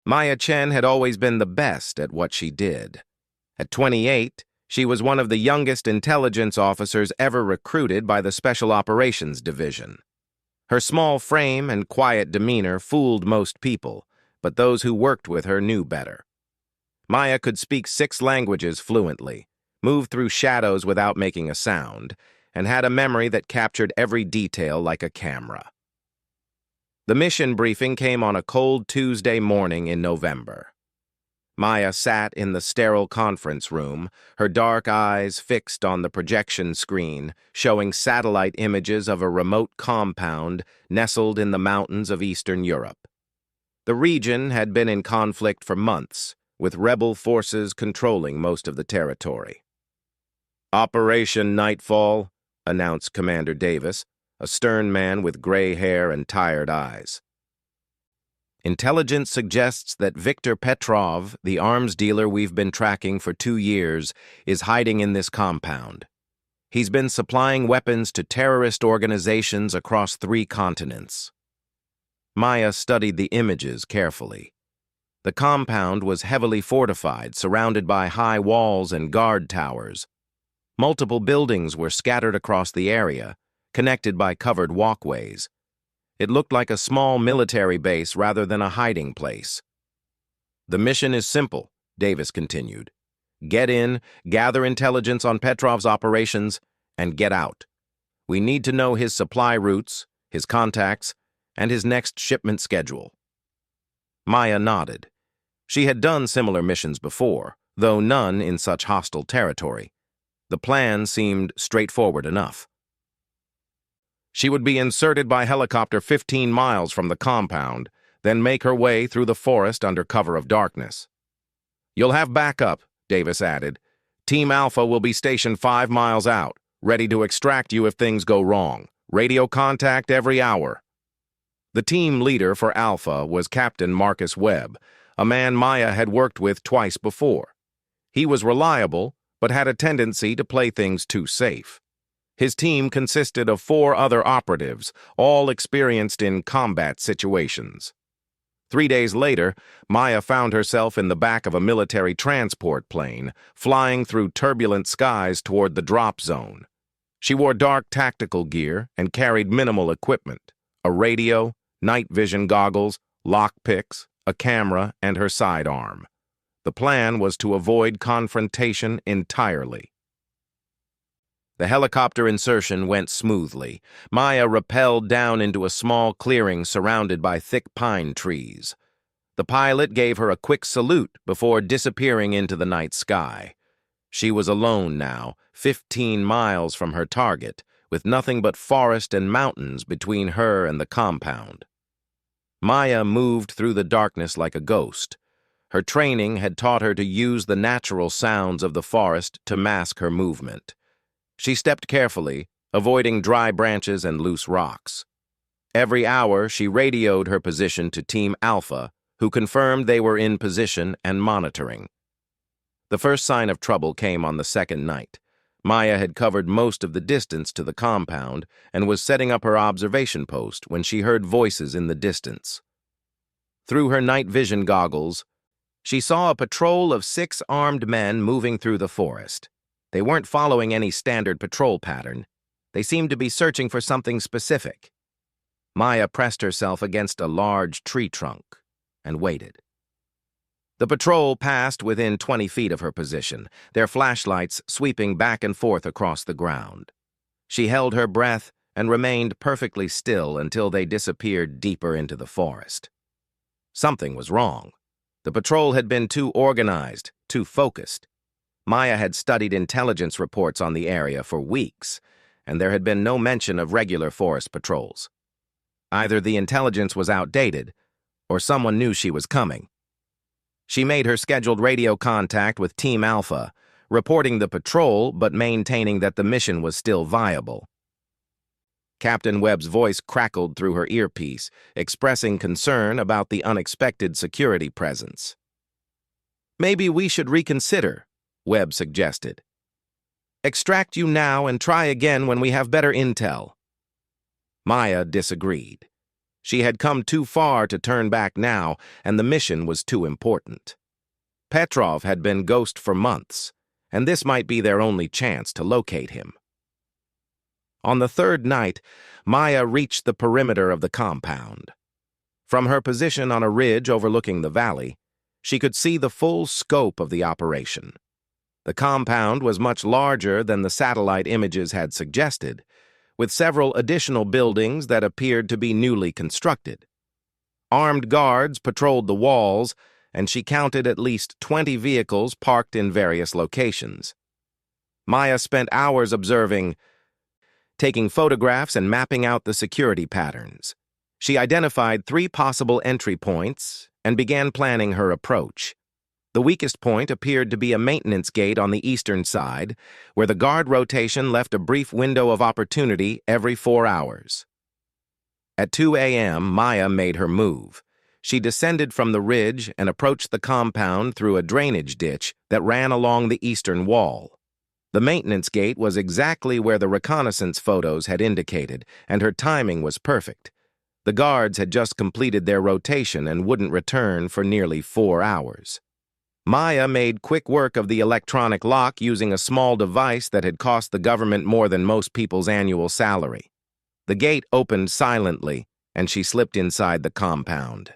Maya Chen had always been the best at what she did. At 28, she was one of the youngest intelligence officers ever recruited by the Special Operations Division. Her small frame and quiet demeanor fooled most people, but those who worked with her knew better. Maya could speak 6 languages fluently, move through shadows without making a sound, and had a memory that captured every detail like a camera. The mission briefing came on a cold Tuesday morning in November. Maya sat in the sterile conference room, her dark eyes fixed on the projection screen, showing satellite images of a remote compound nestled in the mountains of Eastern Europe. The region had been in conflict for months, with rebel forces controlling most of the territory. "Operation Nightfall," announced Commander Davis, a stern man with gray hair and tired eyes. "Intelligence suggests that Viktor Petrov, the arms dealer we've been tracking for 2 years, is hiding in this compound. He's been supplying weapons to terrorist organizations across 3 continents." Maya studied the images carefully. The compound was heavily fortified, surrounded by high walls and guard towers. Multiple buildings were scattered across the area, connected by covered walkways. It looked like a small military base rather than a hiding place. "The mission is simple," Davis continued. "Get in, gather intelligence on Petrov's operations, and get out. We need to know his supply routes, his contacts, and his next shipment schedule." Maya nodded. She had done similar missions before, though none in such hostile territory. The plan seemed straightforward enough. She would be inserted by helicopter 15 miles from the compound, then make her way through the forest under cover of darkness. "You'll have backup," Davis added. "Team Alpha will be stationed 5 miles out, ready to extract you if things go wrong. Radio contact every hour." The team leader for Alpha was Captain Marcus Webb, a man Maya had worked with twice before. He was reliable, but had a tendency to play things too safe. His team consisted of 4 other operatives, all experienced in combat situations. 3 days later, Maya found herself in the back of a military transport plane, flying through turbulent skies toward the drop zone. She wore dark tactical gear and carried minimal equipment: a radio, night vision goggles, lockpicks, a camera, and her sidearm. The plan was to avoid confrontation entirely. The helicopter insertion went smoothly. Maya rappelled down into a small clearing surrounded by thick pine trees. The pilot gave her a quick salute before disappearing into the night sky. She was alone now, 15 miles from her target, with nothing but forest and mountains between her and the compound. Maya moved through the darkness like a ghost. Her training had taught her to use the natural sounds of the forest to mask her movement. She stepped carefully, avoiding dry branches and loose rocks. Every hour, she radioed her position to Team Alpha, who confirmed they were in position and monitoring. The first sign of trouble came on the second night. Maya had covered most of the distance to the compound and was setting up her observation post when she heard voices in the distance. Through her night vision goggles, she saw a patrol of 6 armed men moving through the forest. They weren't following any standard patrol pattern. They seemed to be searching for something specific. Maya pressed herself against a large tree trunk and waited. The patrol passed within 20 feet of her position, their flashlights sweeping back and forth across the ground. She held her breath and remained perfectly still until they disappeared deeper into the forest. Something was wrong. The patrol had been too organized, too focused. Maya had studied intelligence reports on the area for weeks, and there had been no mention of regular forest patrols. Either the intelligence was outdated, or someone knew she was coming. She made her scheduled radio contact with Team Alpha, reporting the patrol but maintaining that the mission was still viable. Captain Webb's voice crackled through her earpiece, expressing concern about the unexpected security presence. "Maybe we should reconsider," Webb suggested. "Extract you now and try again when we have better intel." Maya disagreed. She had come too far to turn back now, and the mission was too important. Petrov had been ghost for months, and this might be their only chance to locate him. On the third night, Maya reached the perimeter of the compound. From her position on a ridge overlooking the valley, she could see the full scope of the operation. The compound was much larger than the satellite images had suggested, with several additional buildings that appeared to be newly constructed. Armed guards patrolled the walls, and she counted at least 20 vehicles parked in various locations. Maya spent hours observing, taking photographs and mapping out the security patterns. She identified 3 possible entry points and began planning her approach. The weakest point appeared to be a maintenance gate on the eastern side, where the guard rotation left a brief window of opportunity every 4 hours. At 2 a.m., Maya made her move. She descended from the ridge and approached the compound through a drainage ditch that ran along the eastern wall. The maintenance gate was exactly where the reconnaissance photos had indicated, and her timing was perfect. The guards had just completed their rotation and wouldn't return for nearly 4 hours. Maya made quick work of the electronic lock using a small device that had cost the government more than most people's annual salary. The gate opened silently, and she slipped inside the compound.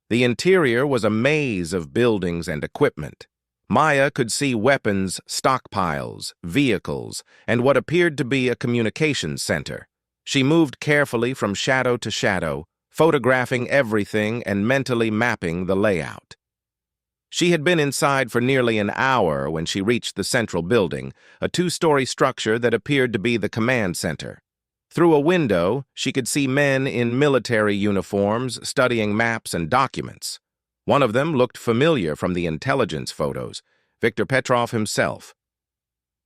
The interior was a maze of buildings and equipment. Maya could see weapons, stockpiles, vehicles, and what appeared to be a communications center. She moved carefully from shadow to shadow, photographing everything and mentally mapping the layout. She had been inside for nearly an hour when she reached the central building, a 2-story structure that appeared to be the command center. Through a window, she could see men in military uniforms studying maps and documents. One of them looked familiar from the intelligence photos, Viktor Petrov himself.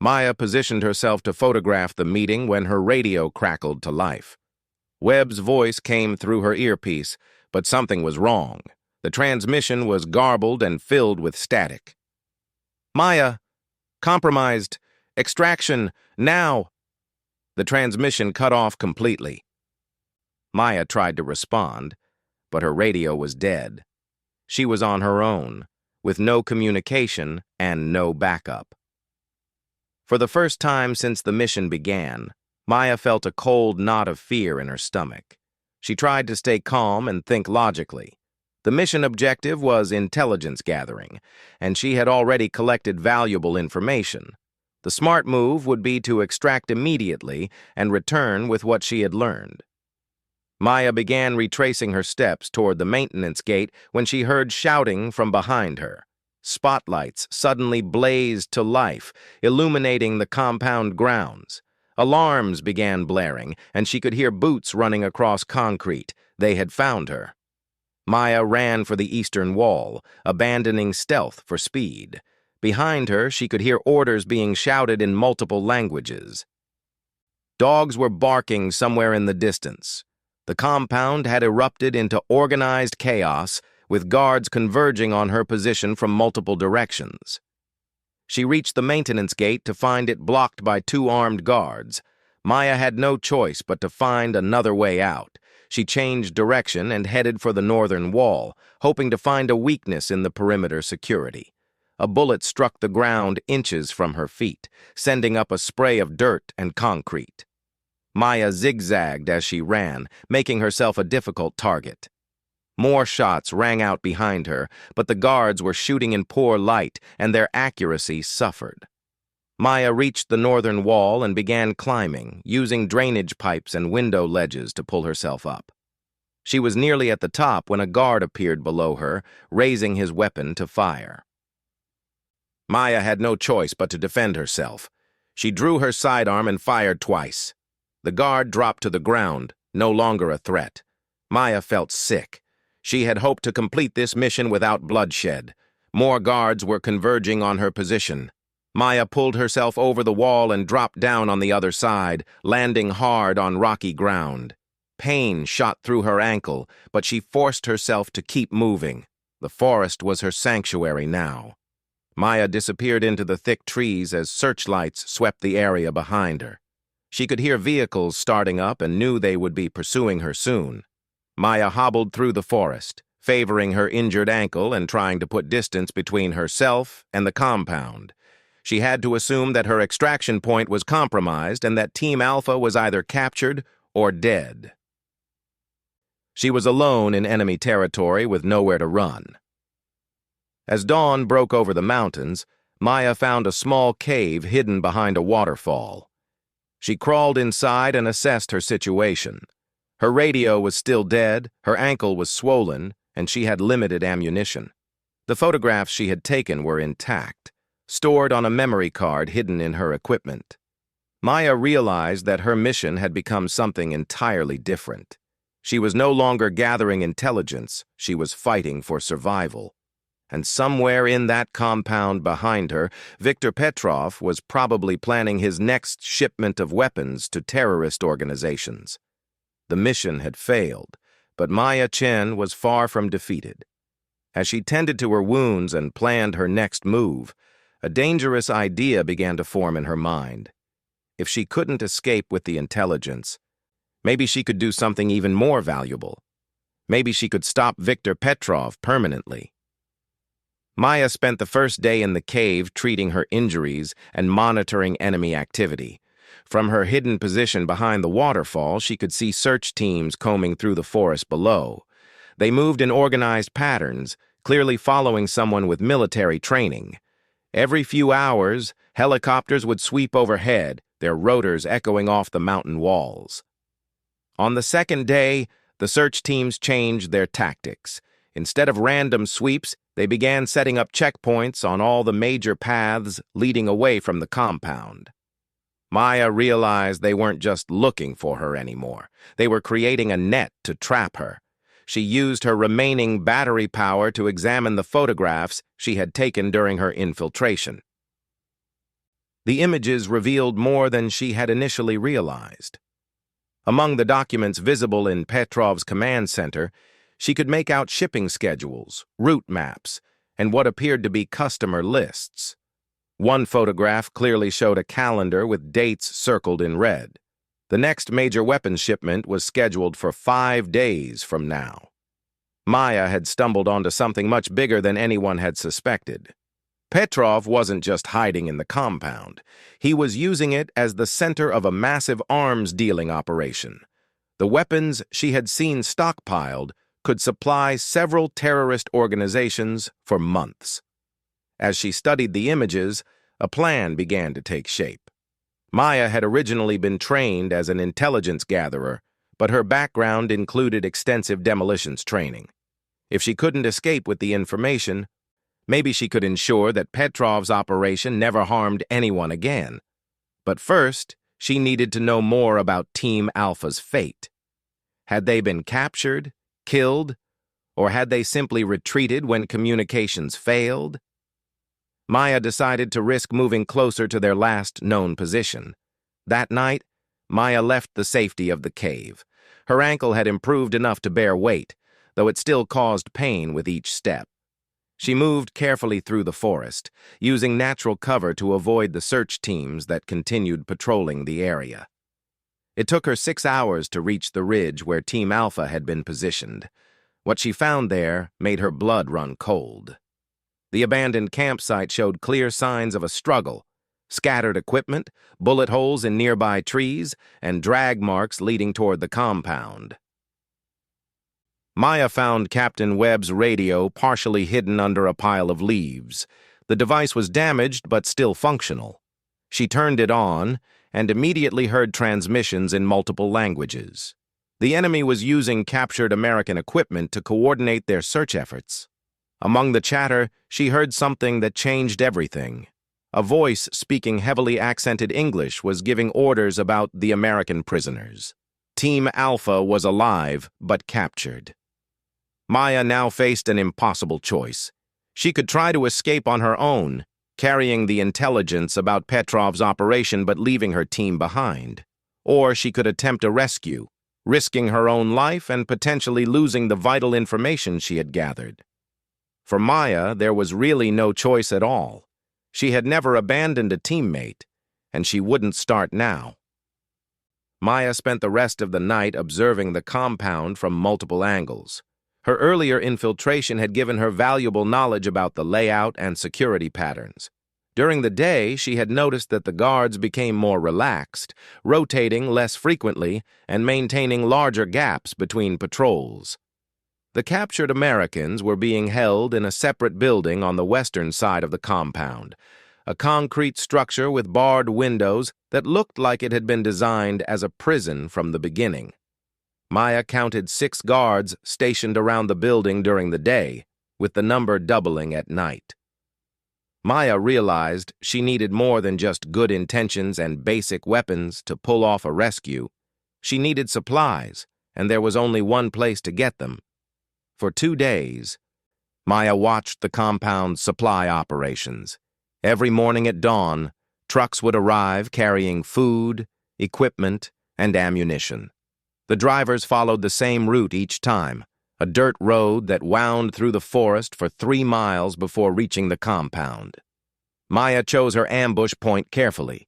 Maya positioned herself to photograph the meeting when her radio crackled to life. Webb's voice came through her earpiece, but something was wrong. The transmission was garbled and filled with static. "Maya, compromised. Extraction, now." The transmission cut off completely. Maya tried to respond, but her radio was dead. She was on her own, with no communication and no backup. For the first time since the mission began, Maya felt a cold knot of fear in her stomach. She tried to stay calm and think logically. The mission objective was intelligence gathering, and she had already collected valuable information. The smart move would be to extract immediately and return with what she had learned. Maya began retracing her steps toward the maintenance gate when she heard shouting from behind her. Spotlights suddenly blazed to life, illuminating the compound grounds. Alarms began blaring, and she could hear boots running across concrete. They had found her. Maya ran for the eastern wall, abandoning stealth for speed. Behind her, she could hear orders being shouted in multiple languages. Dogs were barking somewhere in the distance. The compound had erupted into organized chaos, with guards converging on her position from multiple directions. She reached the maintenance gate to find it blocked by 2 armed guards. Maya had no choice but to find another way out. She changed direction and headed for the northern wall, hoping to find a weakness in the perimeter security. A bullet struck the ground inches from her feet, sending up a spray of dirt and concrete. Maya zigzagged as she ran, making herself a difficult target. More shots rang out behind her, but the guards were shooting in poor light, and their accuracy suffered. Maya reached the northern wall and began climbing, using drainage pipes and window ledges to pull herself up. She was nearly at the top when a guard appeared below her, raising his weapon to fire. Maya had no choice but to defend herself. She drew her sidearm and fired twice. The guard dropped to the ground, no longer a threat. Maya felt sick. She had hoped to complete this mission without bloodshed. More guards were converging on her position. Maya pulled herself over the wall and dropped down on the other side, landing hard on rocky ground. Pain shot through her ankle, but she forced herself to keep moving. The forest was her sanctuary now. Maya disappeared into the thick trees as searchlights swept the area behind her. She could hear vehicles starting up and knew they would be pursuing her soon. Maya hobbled through the forest, favoring her injured ankle and trying to put distance between herself and the compound. She had to assume that her extraction point was compromised and that Team Alpha was either captured or dead. She was alone in enemy territory with nowhere to run. As dawn broke over the mountains, Maya found a small cave hidden behind a waterfall. She crawled inside and assessed her situation. Her radio was still dead, her ankle was swollen, and she had limited ammunition. The photographs she had taken were intact, stored on a memory card hidden in her equipment. Maya realized that her mission had become something entirely different. She was no longer gathering intelligence, she was fighting for survival. And somewhere in that compound behind her, Viktor Petrov was probably planning his next shipment of weapons to terrorist organizations. The mission had failed, but Maya Chen was far from defeated. As she tended to her wounds and planned her next move, a dangerous idea began to form in her mind. If she couldn't escape with the intelligence, maybe she could do something even more valuable. Maybe she could stop Viktor Petrov permanently. Maya spent the first day in the cave treating her injuries and monitoring enemy activity. From her hidden position behind the waterfall, she could see search teams combing through the forest below. They moved in organized patterns, clearly following someone with military training. Every few hours, helicopters would sweep overhead, their rotors echoing off the mountain walls. On the second day, the search teams changed their tactics. Instead of random sweeps, they began setting up checkpoints on all the major paths leading away from the compound. Maya realized they weren't just looking for her anymore. They were creating a net to trap her. She used her remaining battery power to examine the photographs she had taken during her infiltration. The images revealed more than she had initially realized. Among the documents visible in Petrov's command center, she could make out shipping schedules, route maps, and what appeared to be customer lists. One photograph clearly showed a calendar with dates circled in red. The next major weapons shipment was scheduled for 5 days from now. Maya had stumbled onto something much bigger than anyone had suspected. Petrov wasn't just hiding in the compound. He was using it as the center of a massive arms dealing operation. The weapons she had seen stockpiled could supply several terrorist organizations for months. As she studied the images, a plan began to take shape. Maya had originally been trained as an intelligence gatherer, but her background included extensive demolitions training. If she couldn't escape with the information, maybe she could ensure that Petrov's operation never harmed anyone again. But first, she needed to know more about Team Alpha's fate. Had they been captured, killed, or had they simply retreated when communications failed? Maya decided to risk moving closer to their last known position. That night, Maya left the safety of the cave. Her ankle had improved enough to bear weight, though it still caused pain with each step. She moved carefully through the forest, using natural cover to avoid the search teams that continued patrolling the area. It took her 6 hours to reach the ridge where Team Alpha had been positioned. What she found there made her blood run cold. The abandoned campsite showed clear signs of a struggle: scattered equipment, bullet holes in nearby trees, and drag marks leading toward the compound. Maya found Captain Webb's radio partially hidden under a pile of leaves. The device was damaged but still functional. She turned it on and immediately heard transmissions in multiple languages. The enemy was using captured American equipment to coordinate their search efforts. Among the chatter, she heard something that changed everything. A voice speaking heavily accented English was giving orders about the American prisoners. Team Alpha was alive but captured. Maya now faced an impossible choice. She could try to escape on her own, carrying the intelligence about Petrov's operation but leaving her team behind. Or she could attempt a rescue, risking her own life and potentially losing the vital information she had gathered. For Maya, there was really no choice at all. She had never abandoned a teammate, and she wouldn't start now. Maya spent the rest of the night observing the compound from multiple angles. Her earlier infiltration had given her valuable knowledge about the layout and security patterns. During the day, she had noticed that the guards became more relaxed, rotating less frequently and maintaining larger gaps between patrols. The captured Americans were being held in a separate building on the western side of the compound, a concrete structure with barred windows that looked like it had been designed as a prison from the beginning. Maya counted 6 guards stationed around the building during the day, with the number doubling at night. Maya realized she needed more than just good intentions and basic weapons to pull off a rescue. She needed supplies, and there was only one place to get them. For 2 days, Maya watched the compound's supply operations. Every morning at dawn, trucks would arrive carrying food, equipment, and ammunition. The drivers followed the same route each time, a dirt road that wound through the forest for 3 miles before reaching the compound. Maya chose her ambush point carefully,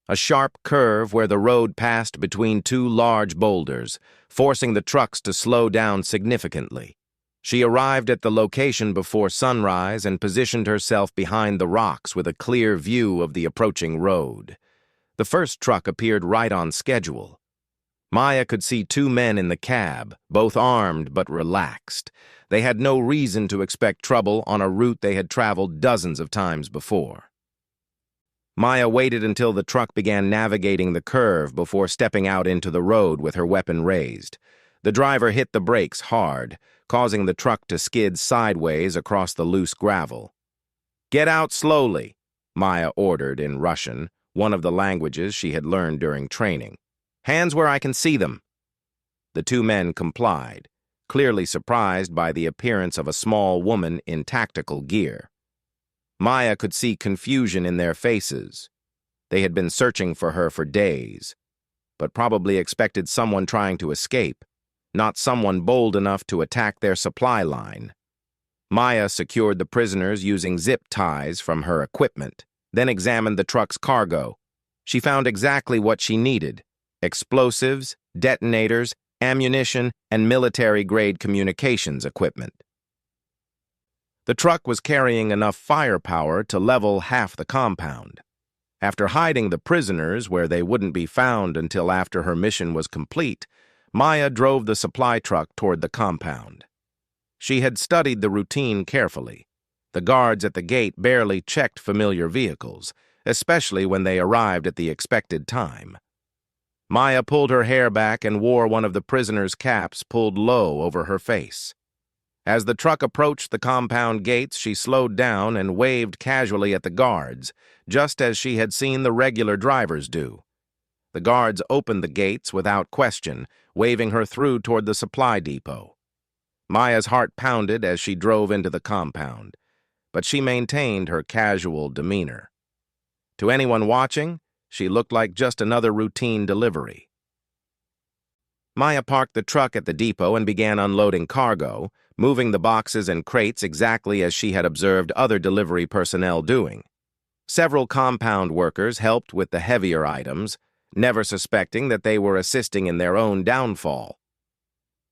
a sharp curve where the road passed between 2 large boulders, forcing the trucks to slow down significantly. She arrived at the location before sunrise and positioned herself behind the rocks with a clear view of the approaching road. The first truck appeared right on schedule. Maya could see 2 men in the cab, both armed but relaxed. They had no reason to expect trouble on a route they had traveled dozens of times before. Maya waited until the truck began navigating the curve before stepping out into the road with her weapon raised. The driver hit the brakes hard, causing the truck to skid sideways across the loose gravel. "Get out slowly," Maya ordered in Russian, one of the languages she had learned during training. "Hands where I can see them." The 2 men complied, clearly surprised by the appearance of a small woman in tactical gear. Maya could see confusion in their faces. They had been searching for her for days, but probably expected someone trying to escape, not someone bold enough to attack their supply line. Maya secured the prisoners using zip ties from her equipment, then examined the truck's cargo. She found exactly what she needed: explosives, detonators, ammunition, and military-grade communications equipment. The truck was carrying enough firepower to level half the compound. After hiding the prisoners where they wouldn't be found until after her mission was complete, Maya drove the supply truck toward the compound. She had studied the routine carefully. The guards at the gate barely checked familiar vehicles, especially when they arrived at the expected time. Maya pulled her hair back and wore one of the prisoners' caps pulled low over her face. As the truck approached the compound gates, she slowed down and waved casually at the guards, just as she had seen the regular drivers do. The guards opened the gates without question, waving her through toward the supply depot. Maya's heart pounded as she drove into the compound, but she maintained her casual demeanor. To anyone watching, she looked like just another routine delivery. Maya parked the truck at the depot and began unloading cargo, moving the boxes and crates exactly as she had observed other delivery personnel doing. Several compound workers helped with the heavier items, never suspecting that they were assisting in their own downfall.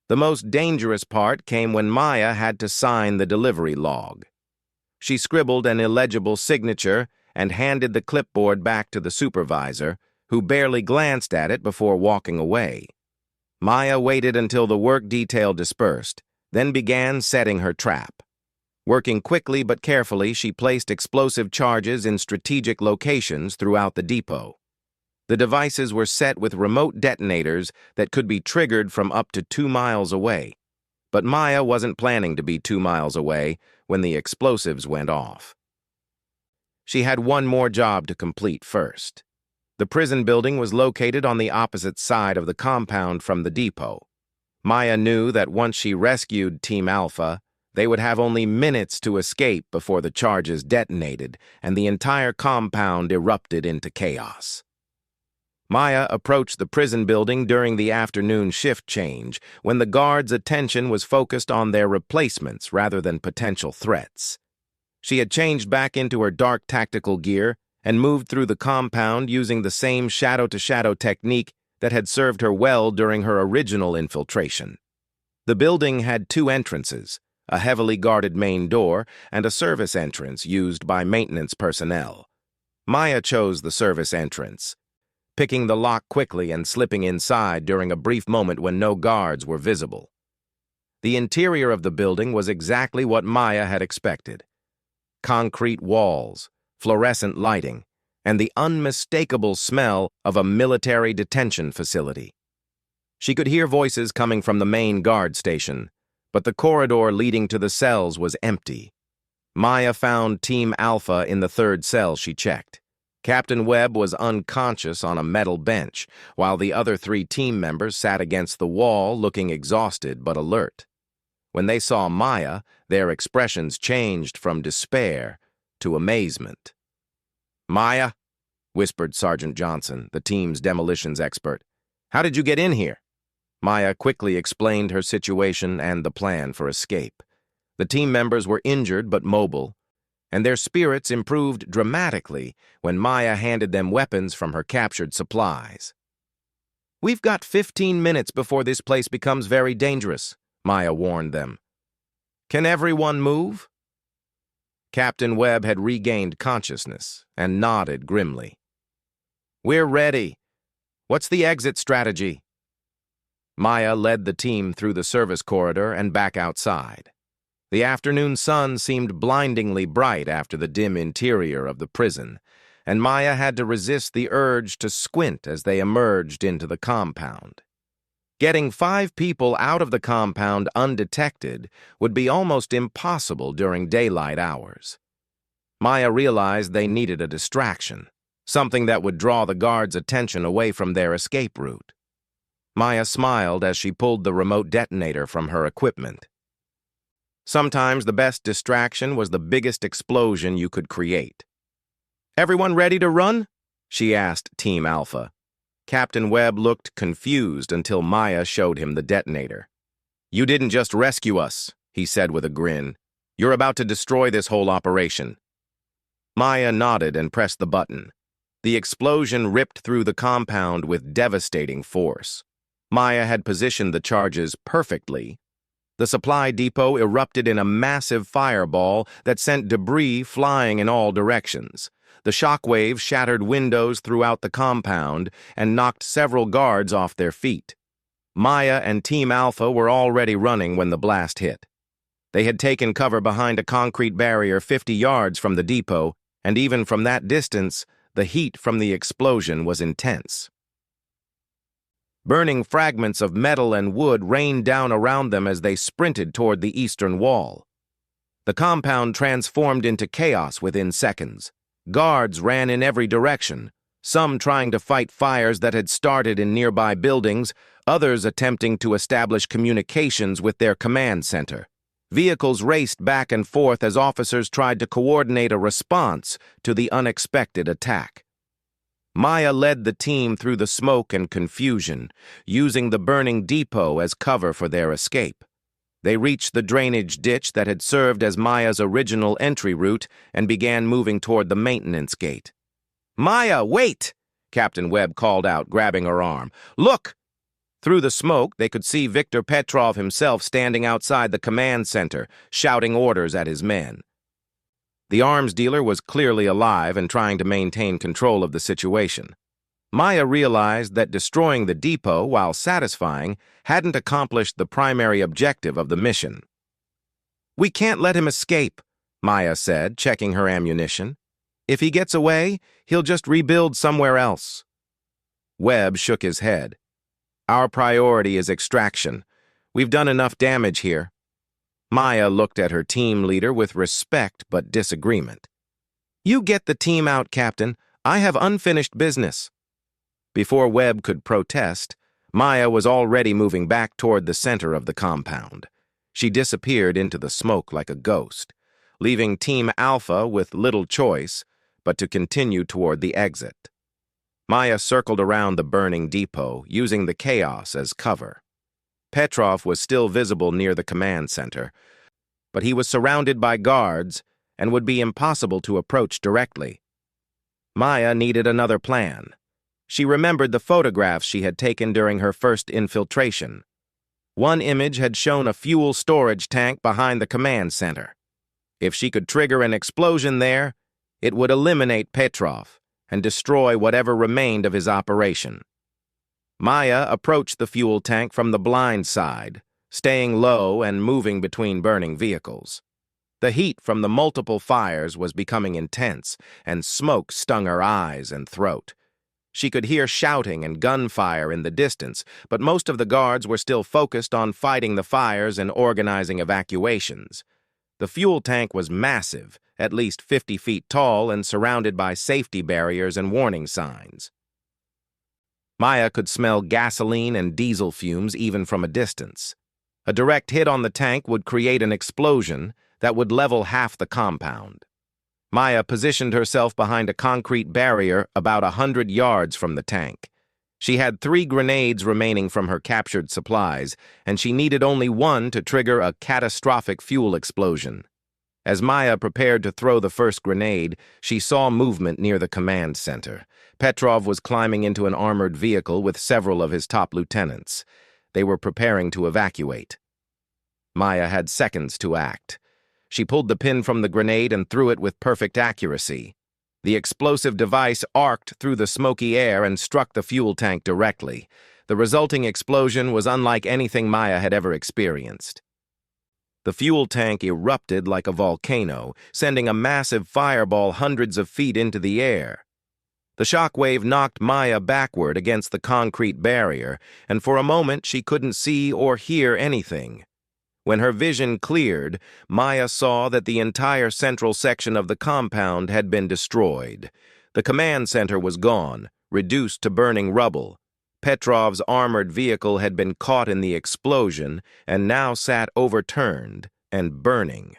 The most dangerous part came when Maya had to sign the delivery log. She scribbled an illegible signature and handed the clipboard back to the supervisor, who barely glanced at it before walking away. Maya waited until the work detail dispersed, then began setting her trap. Working quickly but carefully, she placed explosive charges in strategic locations throughout the depot. The devices were set with remote detonators that could be triggered from up to 2 miles away. But Maya wasn't planning to be 2 miles away when the explosives went off. She had one more job to complete first. The prison building was located on the opposite side of the compound from the depot. Maya knew that once she rescued Team Alpha, they would have only minutes to escape before the charges detonated and the entire compound erupted into chaos. Maya approached the prison building during the afternoon shift change, when the guards' attention was focused on their replacements rather than potential threats. She had changed back into her dark tactical gear and moved through the compound using the same shadow-to-shadow technique that had served her well during her original infiltration. The building had two entrances, a heavily guarded main door and a service entrance used by maintenance personnel. Maya chose the service entrance, picking the lock quickly and slipping inside during a brief moment when no guards were visible. The interior of the building was exactly what Maya had expected. Concrete walls, fluorescent lighting, and the unmistakable smell of a military detention facility. She could hear voices coming from the main guard station, but the corridor leading to the cells was empty. Maya found Team Alpha in the third cell she checked. Captain Webb was unconscious on a metal bench, while the other three team members sat against the wall looking exhausted but alert. When they saw Maya, their expressions changed from despair to amazement. "Maya," whispered Sergeant Johnson, the team's demolitions expert, "how did you get in here?" Maya quickly explained her situation and the plan for escape. The team members were injured but mobile, and their spirits improved dramatically when Maya handed them weapons from her captured supplies. "We've got 15 minutes before this place becomes very dangerous," Maya warned them. "Can everyone move?" Captain Webb had regained consciousness and nodded grimly. "We're ready. What's the exit strategy?" Maya led the team through the service corridor and back outside. The afternoon sun seemed blindingly bright after the dim interior of the prison, and Maya had to resist the urge to squint as they emerged into the compound. Getting 5 people out of the compound undetected would be almost impossible during daylight hours. Maya realized they needed a distraction, something that would draw the guards' attention away from their escape route. Maya smiled as she pulled the remote detonator from her equipment. Sometimes the best distraction was the biggest explosion you could create. "Everyone ready to run?" she asked Team Alpha. Captain Webb looked confused until Maya showed him the detonator. "You didn't just rescue us," he said with a grin. "You're about to destroy this whole operation." Maya nodded and pressed the button. The explosion ripped through the compound with devastating force. Maya had positioned the charges perfectly. The supply depot erupted in a massive fireball that sent debris flying in all directions. The shockwaves shattered windows throughout the compound and knocked several guards off their feet. Maya and Team Alpha were already running when the blast hit. They had taken cover behind a concrete barrier 50 yards from the depot, and even from that distance, the heat from the explosion was intense. Burning fragments of metal and wood rained down around them as they sprinted toward the eastern wall. The compound transformed into chaos within seconds. Guards ran in every direction, some trying to fight fires that had started in nearby buildings, others attempting to establish communications with their command center. Vehicles raced back and forth as officers tried to coordinate a response to the unexpected attack. Maya led the team through the smoke and confusion, using the burning depot as cover for their escape. They reached the drainage ditch that had served as Maya's original entry route and began moving toward the maintenance gate. "Maya, wait!" Captain Webb called out, grabbing her arm. "Look!" Through the smoke, they could see Viktor Petrov himself standing outside the command center, shouting orders at his men. The arms dealer was clearly alive and trying to maintain control of the situation. Maya realized that destroying the depot, while satisfying, hadn't accomplished the primary objective of the mission. "We can't let him escape," Maya said, checking her ammunition. "If he gets away, he'll just rebuild somewhere else." Webb shook his head. "Our priority is extraction. We've done enough damage here." Maya looked at her team leader with respect but disagreement. "You get the team out, Captain. I have unfinished business." Before Webb could protest, Maya was already moving back toward the center of the compound. She disappeared into the smoke like a ghost, leaving Team Alpha with little choice but to continue toward the exit. Maya circled around the burning depot, using the chaos as cover. Petrov was still visible near the command center, but he was surrounded by guards and would be impossible to approach directly. Maya needed another plan. She remembered the photographs she had taken during her first infiltration. One image had shown a fuel storage tank behind the command center. If she could trigger an explosion there, it would eliminate Petrov and destroy whatever remained of his operation. Maya approached the fuel tank from the blind side, staying low and moving between burning vehicles. The heat from the multiple fires was becoming intense, and smoke stung her eyes and throat. She could hear shouting and gunfire in the distance, but most of the guards were still focused on fighting the fires and organizing evacuations. The fuel tank was massive, at least 50 feet tall, and surrounded by safety barriers and warning signs. Maya could smell gasoline and diesel fumes even from a distance. A direct hit on the tank would create an explosion that would level half the compound. Maya positioned herself behind a concrete barrier about 100 yards from the tank. She had 3 grenades remaining from her captured supplies, and she needed only one to trigger a catastrophic fuel explosion. As Maya prepared to throw the first grenade, she saw movement near the command center. Petrov was climbing into an armored vehicle with several of his top lieutenants. They were preparing to evacuate. Maya had seconds to act. She pulled the pin from the grenade and threw it with perfect accuracy. The explosive device arced through the smoky air and struck the fuel tank directly. The resulting explosion was unlike anything Maya had ever experienced. The fuel tank erupted like a volcano, sending a massive fireball hundreds of feet into the air. The shockwave knocked Maya backward against the concrete barrier, and for a moment she couldn't see or hear anything. When her vision cleared, Maya saw that the entire central section of the compound had been destroyed. The command center was gone, reduced to burning rubble. Petrov's armored vehicle had been caught in the explosion and now sat overturned and burning.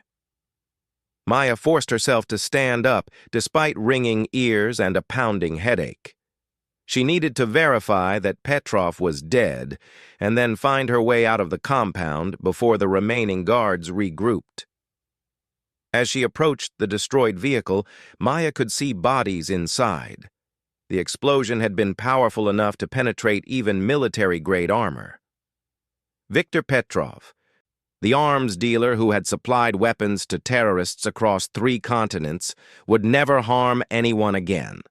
Maya forced herself to stand up despite ringing ears and a pounding headache. She needed to verify that Petrov was dead and then find her way out of the compound before the remaining guards regrouped. As she approached the destroyed vehicle, Maya could see bodies inside. The explosion had been powerful enough to penetrate even military-grade armor. Viktor Petrov, the arms dealer who had supplied weapons to terrorists across 3 continents, would never harm anyone again.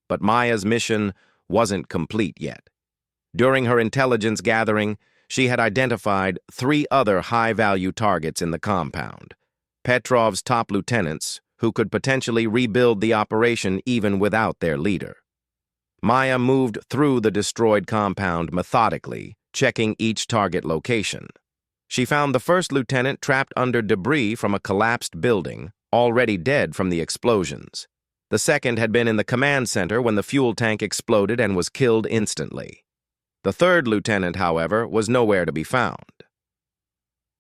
But Maya's mission wasn't complete yet. During her intelligence gathering, she had identified 3 other high-value targets in the compound. Petrov's top lieutenants, who could potentially rebuild the operation even without their leader. Maya moved through the destroyed compound methodically, checking each target location. She found the first lieutenant trapped under debris from a collapsed building, already dead from the explosions. The second had been in the command center when the fuel tank exploded and was killed instantly. The third lieutenant, however, was nowhere to be found.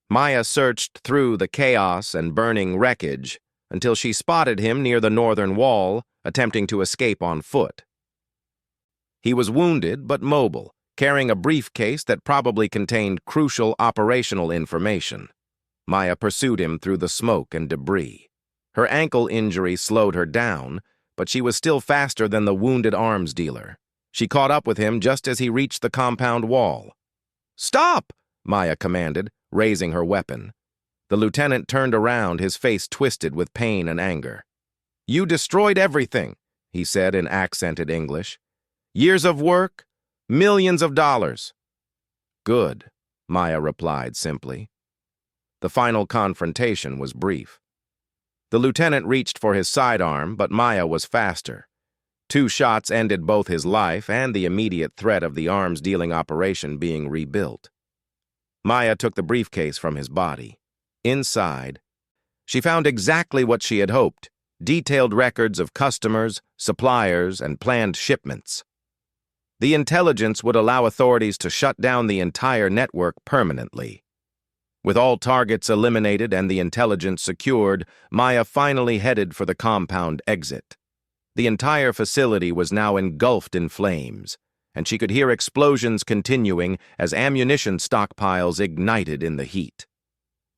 Maya searched through the chaos and burning wreckage until she spotted him near the northern wall, attempting to escape on foot. He was wounded but mobile, carrying a briefcase that probably contained crucial operational information. Maya pursued him through the smoke and debris. Her ankle injury slowed her down, but she was still faster than the wounded arms dealer. She caught up with him just as he reached the compound wall. "Stop!" Maya commanded, raising her weapon. The lieutenant turned around, his face twisted with pain and anger. "You destroyed everything," he said in accented English. "Years of work, millions of dollars." "Good," Maya replied simply. The final confrontation was brief. The lieutenant reached for his sidearm, but Maya was faster. 2 shots ended both his life and the immediate threat of the arms-dealing operation being rebuilt. Maya took the briefcase from his body. Inside, she found exactly what she had hoped: detailed records of customers, suppliers, and planned shipments. The intelligence would allow authorities to shut down the entire network permanently. With all targets eliminated and the intelligence secured, Maya finally headed for the compound exit. The entire facility was now engulfed in flames, and she could hear explosions continuing as ammunition stockpiles ignited in the heat.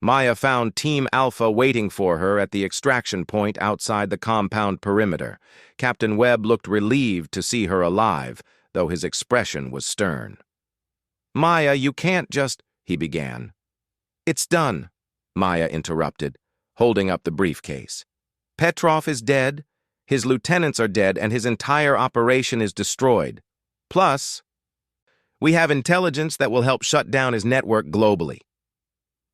Maya found Team Alpha waiting for her at the extraction point outside the compound perimeter. Captain Webb looked relieved to see her alive, though his expression was stern. "Maya, you can't just—" he began. "It's done," Maya interrupted, holding up the briefcase. "Petrov is dead, his lieutenants are dead, and his entire operation is destroyed. Plus, we have intelligence that will help shut down his network globally."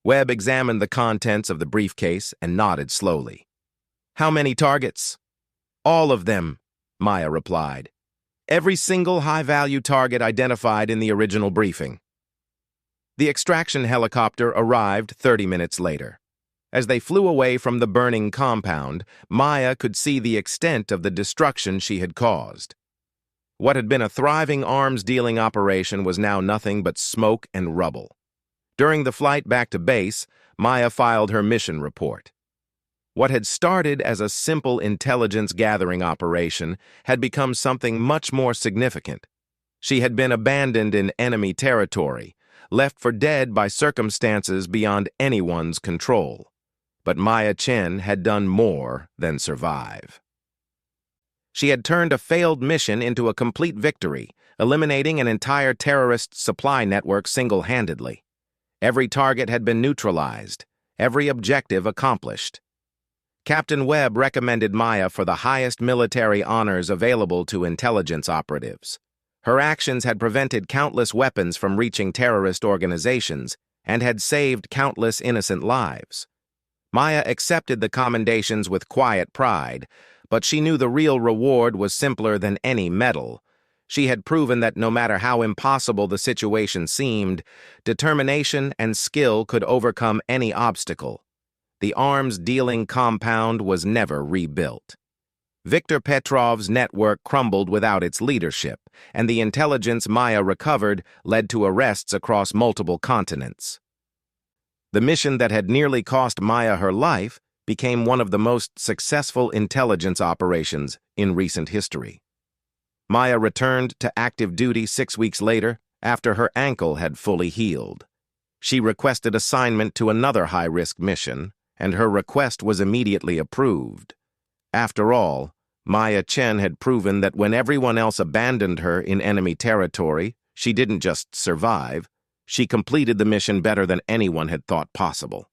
Webb examined the contents of the briefcase and nodded slowly. "How many targets?" "All of them," Maya replied. "Every single high-value target identified in the original briefing." The extraction helicopter arrived 30 minutes later. As they flew away from the burning compound, Maya could see the extent of the destruction she had caused. What had been a thriving arms-dealing operation was now nothing but smoke and rubble. During the flight back to base, Maya filed her mission report. What had started as a simple intelligence-gathering operation had become something much more significant. She had been abandoned in enemy territory, left for dead by circumstances beyond anyone's control. But Maya Chen had done more than survive. She had turned a failed mission into a complete victory, eliminating an entire terrorist supply network single-handedly. Every target had been neutralized, every objective accomplished. Captain Webb recommended Maya for the highest military honors available to intelligence operatives. Her actions had prevented countless weapons from reaching terrorist organizations and had saved countless innocent lives. Maya accepted the commendations with quiet pride, but she knew the real reward was simpler than any medal. She had proven that no matter how impossible the situation seemed, determination and skill could overcome any obstacle. The arms-dealing compound was never rebuilt. Viktor Petrov's network crumbled without its leadership, and the intelligence Maya recovered led to arrests across multiple continents. The mission that had nearly cost Maya her life became one of the most successful intelligence operations in recent history. Maya returned to active duty 6 weeks later after her ankle had fully healed. She requested assignment to another high-risk mission, and her request was immediately approved. After all, Maya Chen had proven that when everyone else abandoned her in enemy territory, she didn't just survive, she completed the mission better than anyone had thought possible.